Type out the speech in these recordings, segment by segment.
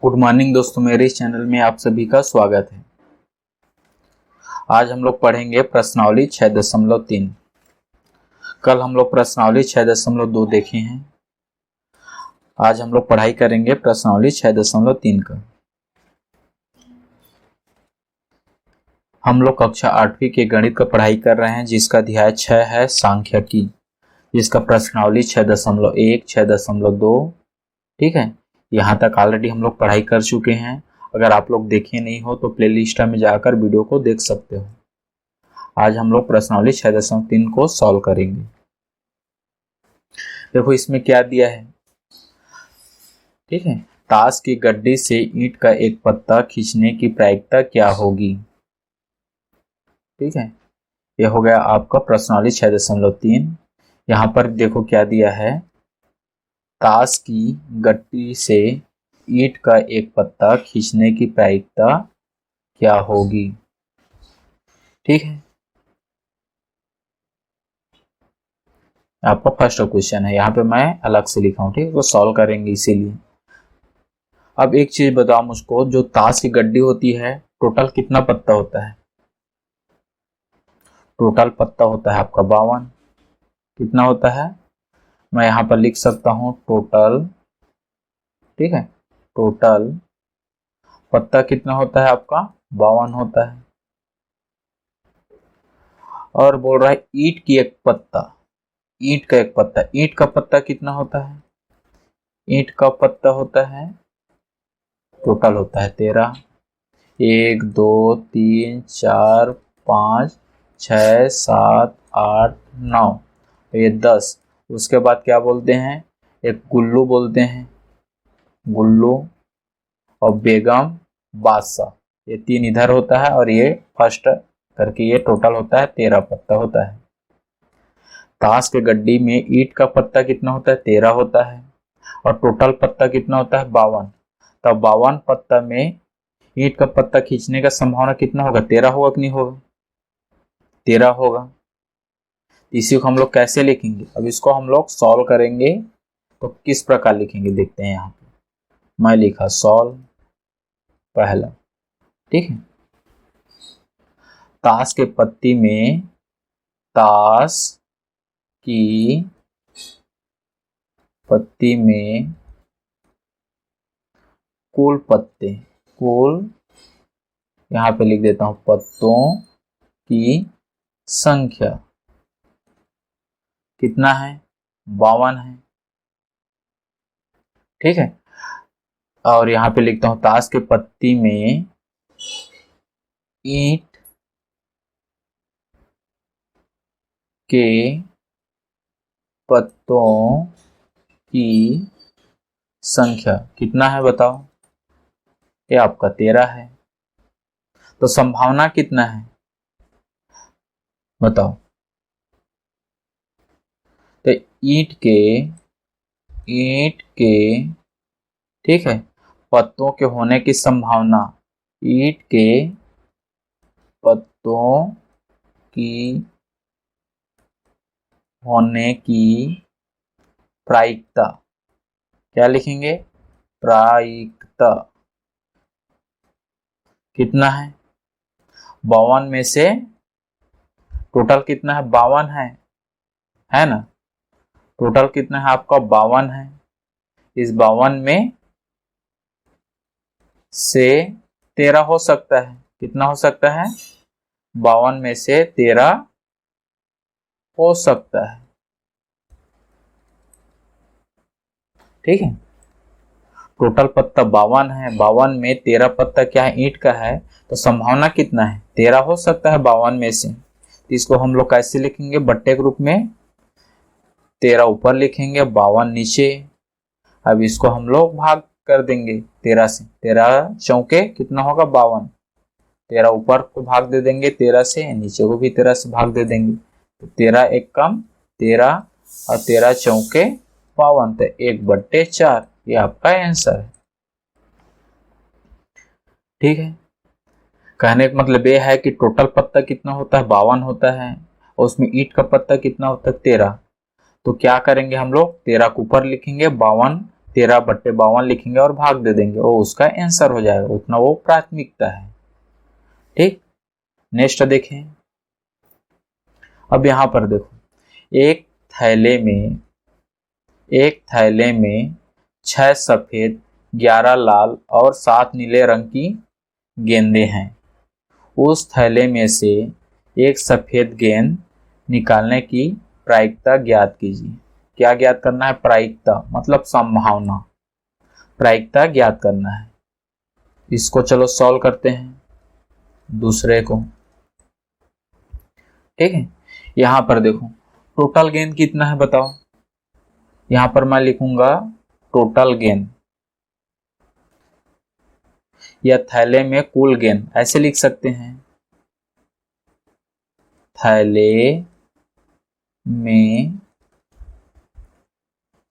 Good morning दोस्तों, मेरे इस चैनल में आप सभी का स्वागत है। आज हम लोग पढ़ेंगे प्रश्नावली 6.3। कल हम लोग प्रश्नावली 6.2 देखे हैं। आज हम लोग पढ़ाई करेंगे प्रश्नावली 6.3 का। हम लोग कक्षा 8वीं के गणित का पढ़ाई कर रहे हैं, जिसका अध्याय 6 है सांख्यिकी, जिसका प्रश्नावली 6.1, 6.2, ठीक है। यहाँ तक ऑलरेडी हम लोग पढ़ाई कर चुके हैं। अगर आप लोग देखे नहीं हो तो प्लेलिस्ट में जाकर वीडियो को देख सकते हो। आज हम लोग प्रश्नावली 6.3 को सॉल्व करेंगे। देखो इसमें क्या दिया है, ठीक है। ताश की गड्डी से ईंट का एक पत्ता खींचने की प्रायिकता क्या होगी, ठीक है। यह हो गया आपका प्रश्नावली 6.3। यहाँ पर देखो क्या दिया है, ताश की गड्डी से ईंट का एक पत्ता खींचने की प्रायिकता क्या होगी, ठीक है। आपका फर्स्ट क्वेश्चन है, यहाँ पे मैं अलग से लिखा हूँ, ठीक है, वो सॉल्व करेंगे इसीलिए। अब एक चीज बताओ मुझको, जो ताश की गड्डी होती है टोटल कितना पत्ता होता है? टोटल पत्ता होता है आपका 52। कितना होता है? मैं यहाँ पर लिख सकता हूँ टोटल, ठीक है। टोटल पत्ता कितना होता है आपका? 52 होता है। और बोल रहा है ईंट की एक पत्ता, ईंट का एक पत्ता, ईंट का पत्ता कितना होता है? ईंट का पत्ता होता है, टोटल होता है 13। 1 2 3 4 5 6 7 8 9, ये 10। उसके बाद क्या बोलते हैं? एक गुल्लू बोलते हैं, गुल्लू, और बेगम, बादशाह, ये 3 इधर होता है और ये फर्स्ट करके ये टोटल होता है 13 पत्ता होता है। ताश के गड्डी में ईंट का पत्ता कितना होता है? 13 होता है, और टोटल पत्ता कितना होता है? 52। तब 52 पत्ता में ईंट का पत्ता खींचने का संभावना कितना होगा? 13 होगा कि नहीं होगा? 13 होगा। इसी को हम लोग कैसे लिखेंगे? अब इसको हम लोग सॉल्व करेंगे, तो किस प्रकार लिखेंगे देखते हैं। यहाँ पे मैं लिखा सॉल्व पहला, ठीक है। ताश के पत्ती में, ताश की पत्ती में कुल पत्ते, कुल यहाँ पे लिख देता हूं पत्तों की संख्या कितना है? 52 है, ठीक है। और यहाँ पे लिखता हूं ताश के पत्ती में ईंट के पत्तों की संख्या कितना है बताओ? ये आपका 13 है। तो संभावना कितना है बताओ? तो ईंट के, ठीक है, पत्तों के होने की संभावना, ईंट के पत्तों की होने की प्रायिकता, क्या लिखेंगे? प्रायिकता कितना है? 52 में से टोटल कितना है? 52 है ना। टोटल कितना है आपका? 52 है। इस 52 में से 13 हो सकता है। कितना हो सकता है? 52 में से 13 हो सकता है, ठीक है। टोटल पत्ता 52 है, 52 में 13 पत्ता क्या है? ईंट का है। तो संभावना कितना है? 13 हो सकता है 52 में से। तो इसको हम लोग कैसे लिखेंगे? बट्टे के रूप में 13 ऊपर लिखेंगे, 52 नीचे। अब इसको हम लोग भाग कर देंगे 13 से। 13 चौके कितना होगा? 52। 13 ऊपर को भाग दे देंगे 13 से, नीचे को भी 13 से भाग दे देंगे। तो 13 एक कम 13, और 13 चौके 52, तो 1/4। ये आपका आंसर है, ठीक है। कहने का मतलब ये है कि टोटल पत्ता कितना होता है? 52 होता है, और उसमें ईंट का पत्ता कितना होता है? 13। तो क्या करेंगे हम लोग? 13 को ऊपर लिखेंगे, 52 13/52 लिखेंगे और भाग दे देंगे, वो उसका आंसर हो जाएगा, उतना वो प्राथमिकता है। ठीक, नेक्स्ट देखें। अब यहां पर देखो, एक थैले में 6 सफेद, 11 लाल और 7 नीले रंग की गेंदें हैं। उस थैले में से एक सफेद गेंद निकालने की प्रायिकता ज्ञात कीजिए। क्या ज्ञात करना है? प्रायिकता मतलब संभावना, प्रायिकता ज्ञात करना है। इसको चलो सॉल्व करते हैं दूसरे को। ठीक है, यहां पर देखो टोटल गेंद कितना है बताओ। यहां पर मैं लिखूंगा टोटल गेंद, या थैले में कुल गेंद, ऐसे लिख सकते हैं। थैले में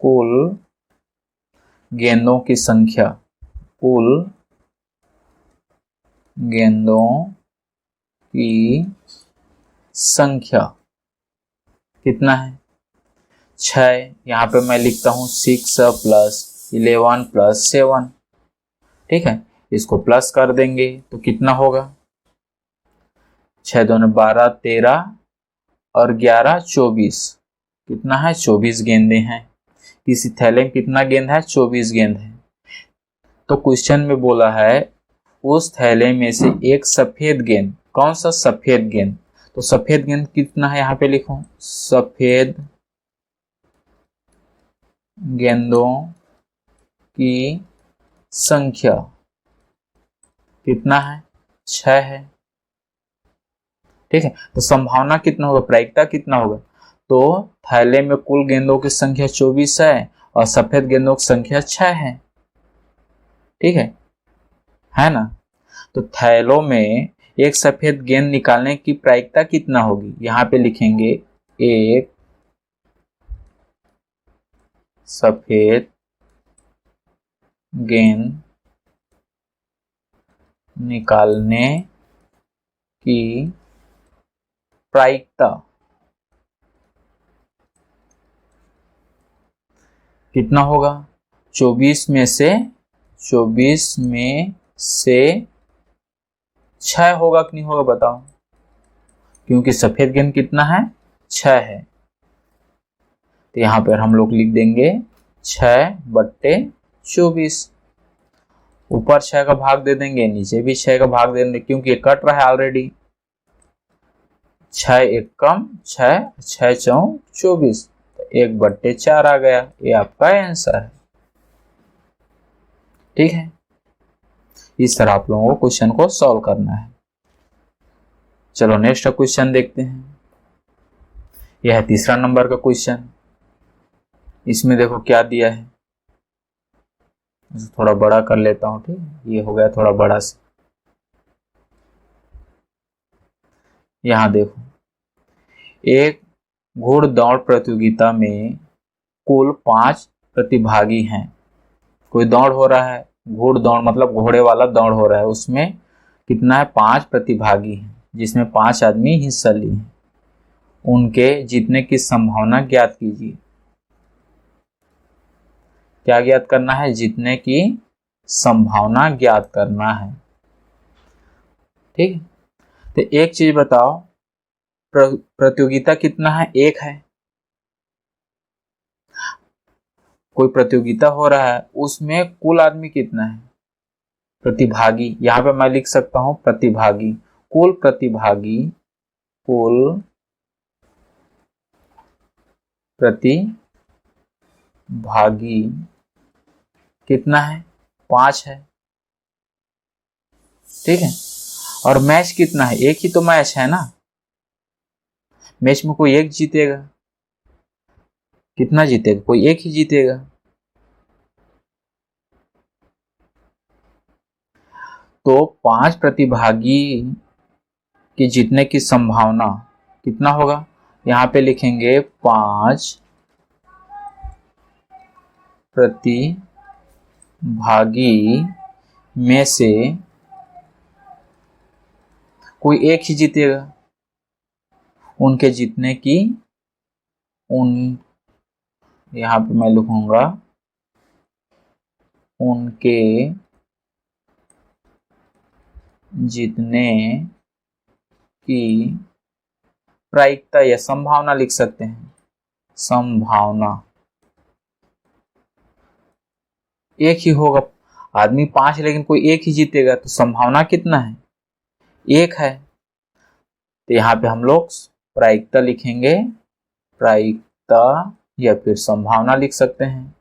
कुल गेंदों की संख्या, कुल गेंदों की संख्या कितना है? 6। यहां पे मैं लिखता हूं 6 + 11 + 7। ठीक है, इसको प्लस कर देंगे तो कितना होगा? 6 दूनी 12, 13 और 11 24। कितना है? 24 गेंदें हैं। इसी थैले में कितना गेंद है? 24 गेंद है। तो क्वेश्चन में बोला है उस थैले में से एक सफेद गेंद, कौन सा सफेद गेंद? तो सफेद गेंद कितना है यहां पे लिखो, सफेद गेंदों की संख्या कितना है? 6 है। ठीक है, तो संभावना कितना होगा, प्रायिकता कितना होगा? तो थैले में कुल गेंदों की संख्या 24 है और सफेद गेंदों की संख्या 6 है। ठीक है ना? तो थैलों में एक सफेद गेंद निकालने की प्रायिकता कितना होगी? यहां पे लिखेंगे एक सफेद गेंद निकालने की प्रायिकता कितना होगा? 24 में से 6 होगा कि नहीं होगा बताओ, क्योंकि सफेद गेंद कितना है? 6 है। तो यहां पर हम लोग लिख देंगे 6/24। ऊपर 6 का भाग दे देंगे, नीचे भी 6 का भाग दे देंगे, क्योंकि ये कट रहा है ऑलरेडी। 6 एकम 6, 6 चौक 24, 1/4 आ गया। ये आपका आंसर है। ठीक है, इस तरह आप लोगों को क्वेश्चन को सॉल्व करना है। चलो नेक्स्ट क्वेश्चन देखते हैं। यह है तीसरा नंबर का क्वेश्चन। इसमें देखो क्या दिया है, थोड़ा बड़ा कर लेता हूं। ठीक है, ये हो गया थोड़ा बड़ा से। यहां देखो, एक घोड़दौड़ प्रतियोगिता में कुल 5 प्रतिभागी हैं। कोई दौड़ हो रहा है, घोड़दौड़ मतलब घोड़े वाला दौड़ हो रहा है, उसमें कितना है? 5 प्रतिभागी हैं, जिसमें 5 आदमी हिस्सा लिए हैं। उनके जीतने की संभावना ज्ञात कीजिए। क्या ज्ञात करना है? जीतने की संभावना ज्ञात करना है। ठीक है, तो एक चीज बताओ, प्रतियोगिता कितना है? 1 है। कोई प्रतियोगिता हो रहा है, उसमें कुल आदमी कितना है? प्रतिभागी, यहां पे मैं लिख सकता हूं प्रतिभागी, कुल प्रतिभागी, कुल प्रतिभागी कितना है? 5 है। ठीक है, और मैच कितना है? एक ही तो मैच है ना, मैच में कोई एक जीतेगा। कितना जीतेगा? कोई एक ही जीतेगा। तो 5 प्रतिभागी की जीतने की संभावना कितना होगा? यहां पे लिखेंगे 5 प्रतिभागी में से कोई एक ही जीतेगा। उनके जीतने की, उन यहां पे मैं लिखूंगा उनके जीतने की प्रायिकता या संभावना लिख सकते हैं। संभावना एक ही होगा, आदमी 5 है लेकिन कोई एक ही जीतेगा, तो संभावना कितना है? 1 है। तो यहाँ पे हम लोग प्रायिकता लिखेंगे, प्रायिकता या फिर संभावना लिख सकते हैं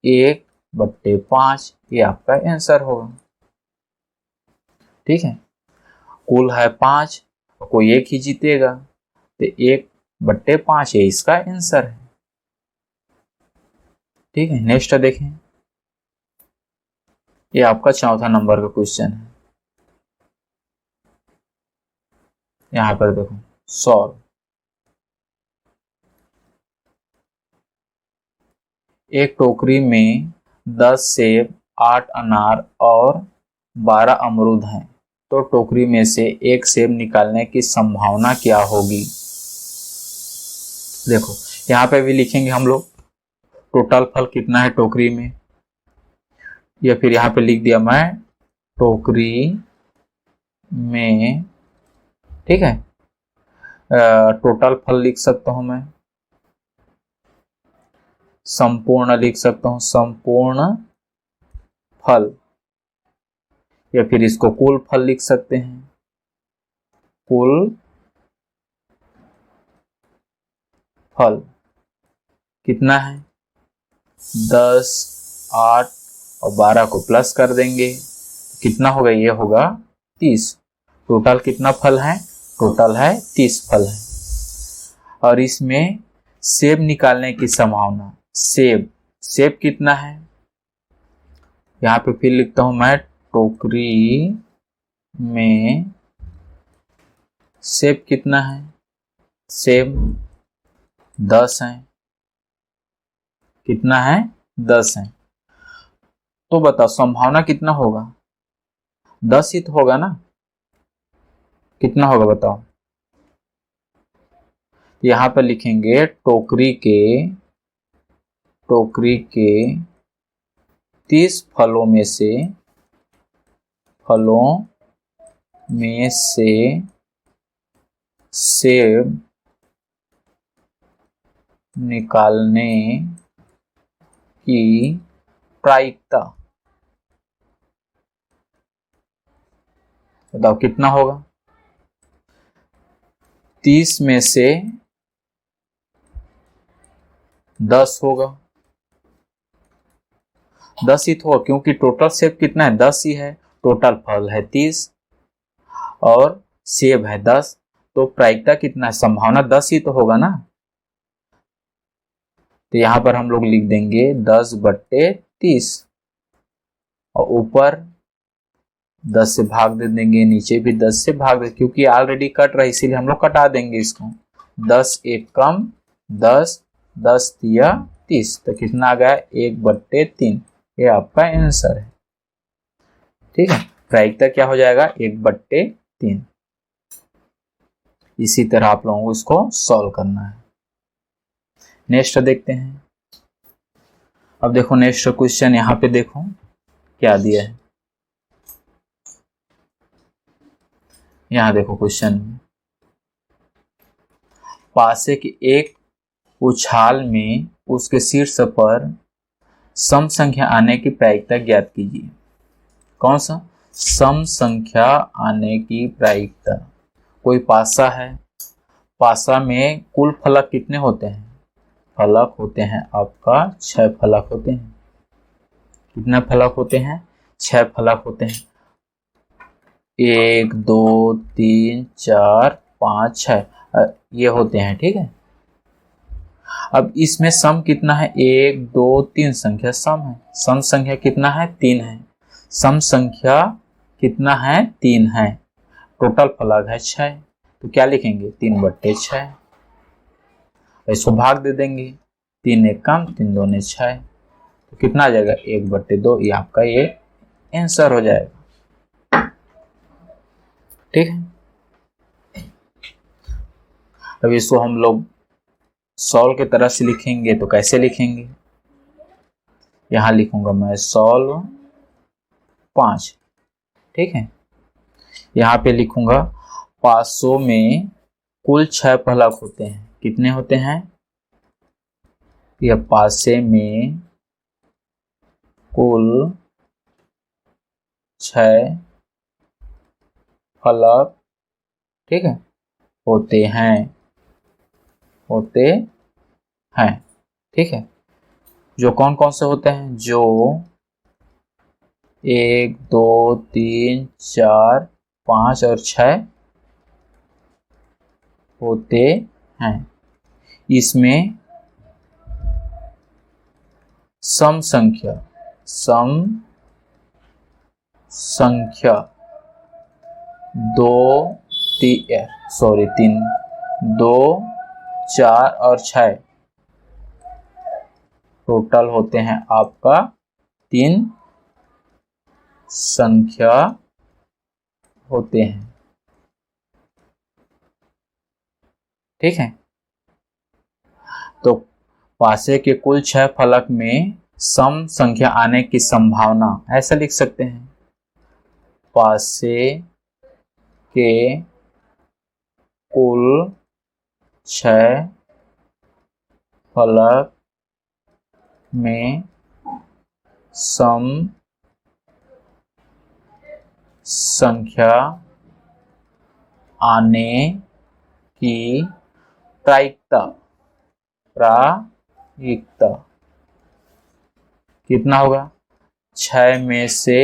1/5, ये आपका आंसर होगा। ठीक है, कुल है 5, कोई एक ही जीतेगा, तो 1/5 ये इसका आंसर है। ठीक है, नेक्स्ट देखें, ये आपका 4था नंबर का क्वेश्चन है। यहां पर देखो, सॉल्व। एक टोकरी में 10 सेब, 8 अनार और 12 अमरूद हैं, तो टोकरी में से एक सेब निकालने की संभावना क्या होगी? देखो, यहाँ पे भी लिखेंगे हम लोग टोटल फल कितना है टोकरी में, या फिर यहाँ पे लिख दिया मैं टोकरी में। ठीक है, टोटल फल लिख सकता हूं मैं, संपूर्ण लिख सकता हूं, संपूर्ण फल, या फिर इसको कुल फल लिख सकते हैं, कुल फल कितना है? 10, 8 और 12 को प्लस कर देंगे, कितना होगा? ये होगा 30। टोटल कितना फल है? टोटल है 30 फल है। और इसमें सेब निकालने की संभावना, सेब कितना है? यहां पे फिर लिखता हूं मैं, टोकरी में सेब कितना है? सेब 10 है। कितना है? 10 है। तो बताओ संभावना कितना होगा? 10 ही तो होगा ना, कितना होगा बताओ? यहां पर लिखेंगे टोकरी के 30 फलों में से सेब निकालने की प्रायिकता बताओ कितना होगा? 30 में से 10 होगा, 10 ही तो होगा, क्योंकि टोटल सेब कितना है? 10 ही है। टोटल फल है 30 और सेब है 10, तो प्रायिकता कितना है? संभावना 10 ही तो होगा ना। तो यहां पर हम लोग लिख देंगे 10/30 और ऊपर 10 से भाग दे देंगे, नीचे भी 10 से भाग दे, क्योंकि ऑलरेडी कट रहा है इसीलिए हम लोग कटा देंगे इसको। 10 एक कम 10, 10 तिया 30, तो कितना आ गया? 1/3। ये आपका आंसर है। ठीक है, प्रायिकता क्या हो जाएगा? 1/3। इसी तरह आप लोगों को इसको सॉल्व करना है। नेक्स्ट देखते हैं। अब देखो नेक्स्ट क्वेश्चन, यहां पे देखो क्या दिया है। यहां देखो क्वेश्चन में, पासे के एक उछाल में उसके शीर्ष पर सम संख्या आने की प्रायिकता ज्ञात कीजिए। कौन सा? सम संख्या आने की प्रायिकता। कोई पासा है, पासा में कुल फलक कितने होते हैं? फलक होते हैं आपका 6 फलक होते हैं। कितने फलक होते हैं? 6 फलक होते हैं। 1 2 3 4 5 6 ये होते हैं। ठीक है, अब इसमें सम कितना है? 1 2 3 संख्या सम है। सम संख्या कितना है? 3 है। सम संख्या कितना है? 3 है। टोटल फलक है 6, तो क्या लिखेंगे? 3/6। इसको भाग दे देंगे, 3 एक कम 3 दूने 6, तो कितना आ जाएगा? 1/2। ये आपका ये आंसर हो जाएगा। ठीक है, अब इसको हम लोग सॉल्व की तरह से लिखेंगे, तो कैसे लिखेंगे? यहां लिखूंगा मैं सॉल्व 5। ठीक है, यहां पे लिखूंगा 500 में कुल 6 फलक होते हैं। कितने होते हैं? यह 500 में कुल 6 फलक, ठीक है, होते हैं। ठीक है, जो कौन कौन से होते हैं? जो 1 2 3 4 5 और 6 होते हैं। इसमें सम संख्या 2 4 और 6 टोटल होते हैं आपका 3 संख्या होते हैं। ठीक है, तो पासे के कुल 6 फलक में सम संख्या आने की संभावना ऐसा लिख सकते हैं। पासे के कुल 6 फलक में सम संख्या आने की प्रायिकता कितना होगा? 6 में से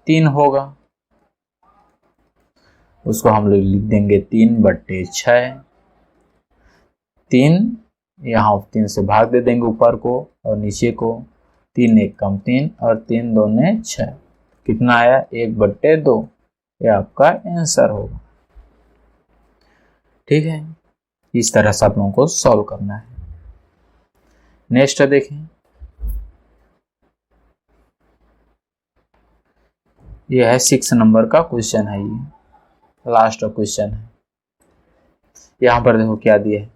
3 होगा, उसको हम लोग लिख देंगे 3/6। 3 यहाँ 3 से भाग दे देंगे ऊपर को और नीचे को। 3 1 कम 3 और 3 2 6। कितना आया? 1/2। ये आपका आंसर होगा। ठीक है, इस तरह से आप लोगों को सॉल्व करना है। नेक्स्ट देखें, यह है 6 नंबर का क्वेश्चन है, ये लास्ट क्वेश्चन है। यहां पर देखो क्या दिया है।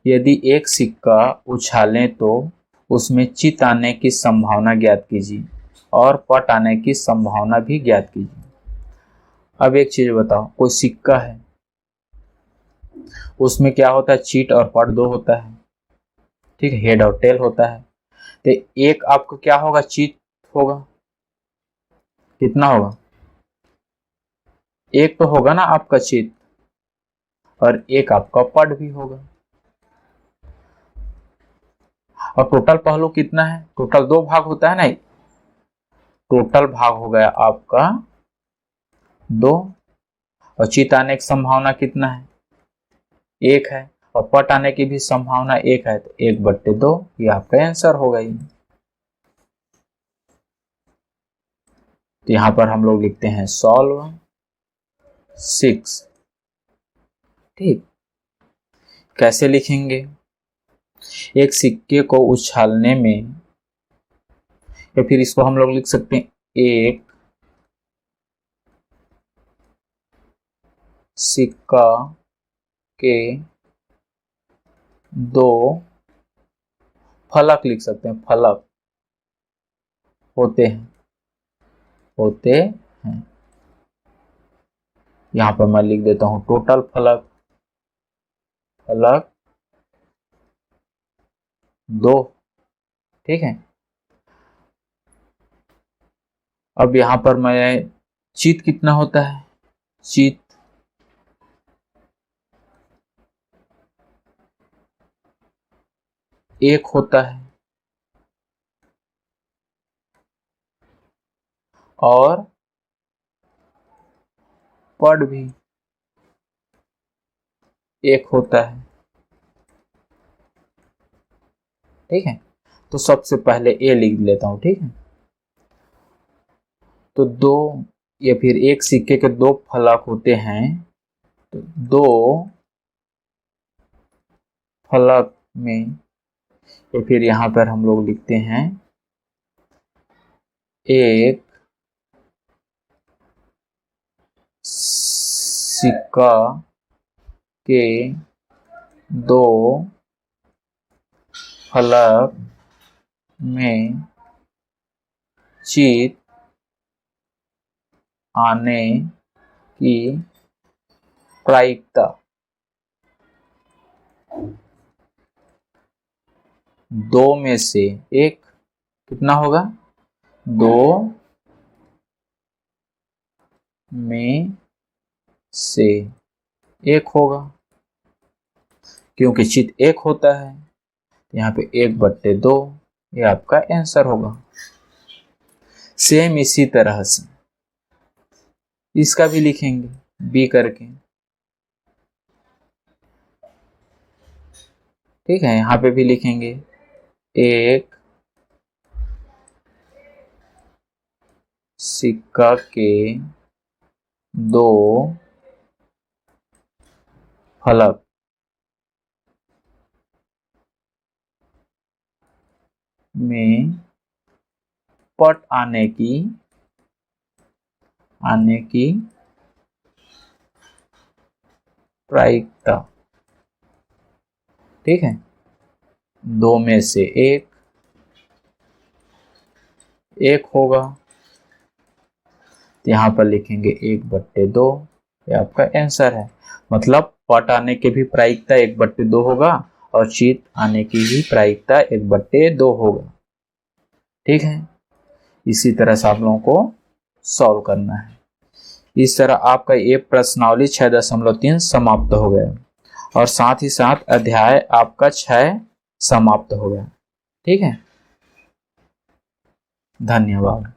यदि एक सिक्का उछालें तो उसमें चित आने की संभावना ज्ञात कीजिए और पट आने की संभावना भी ज्ञात कीजिए। अब एक चीज बताओ, कोई सिक्का है, उसमें क्या होता है? चिट और पट 2 होता है। ठीक है, हेड और टेल होता है। तो एक आपको क्या होगा? चिट होगा। कितना होगा? एक तो होगा ना आपका चित और एक आपका पट भी होगा। और टोटल पहलू कितना है? टोटल 2 भाग होता है ना, टोटल भाग हो गया आपका 2। और चित आने की संभावना कितना है? 1 है। और पट आने की भी संभावना 1 है, तो 1/2 ये आपका आंसर होगा। तो यहां पर हम लोग लिखते हैं सॉल्व 6। ठीक, कैसे लिखेंगे? एक सिक्के को उछालने में, या फिर इसको हम लोग लिख सकते हैं एक सिक्का के 2 फलक लिख सकते हैं। फलक होते हैं। यहां पर मैं लिख देता हूं टोटल फलक 2। ठीक है, अब यहां पर मैं चित कितना होता है? चित 1 होता है और पट भी 1 होता है। ठीक है, तो सबसे पहले ए लिख लेता हूं। ठीक है, तो 2 या फिर एक सिक्के के 2 फलक होते हैं, तो 2 फलक में, या फिर यहां पर हम लोग लिखते हैं एक सिक्का के 2 फलक में चित आने की प्रायिकता 2 में से एक कितना होगा? 2 में से एक होगा, क्योंकि चित एक होता है, यहाँ पे 1/2 ये आपका आंसर होगा। सेम इसी तरह से इसका भी लिखेंगे बी करके, ठीक है। यहाँ पे भी लिखेंगे एक सिक्का के 2 फलक में पट आने की प्रायिकता, ठीक है। 2 में से एक होगा, यहाँ पर लिखेंगे 1/2, ये आपका आंसर है। मतलब पट आने की भी प्रायिकता 1/2 होगा और चित आने की भी प्रायिकता 1/2 होगा, ठीक है। इसी तरह से आप लोगों को सॉल्व करना है। इस तरह आपका ये प्रश्नावली 6.3 समाप्त हो गया और साथ ही साथ अध्याय आपका 6 समाप्त हो गया, ठीक है। धन्यवाद।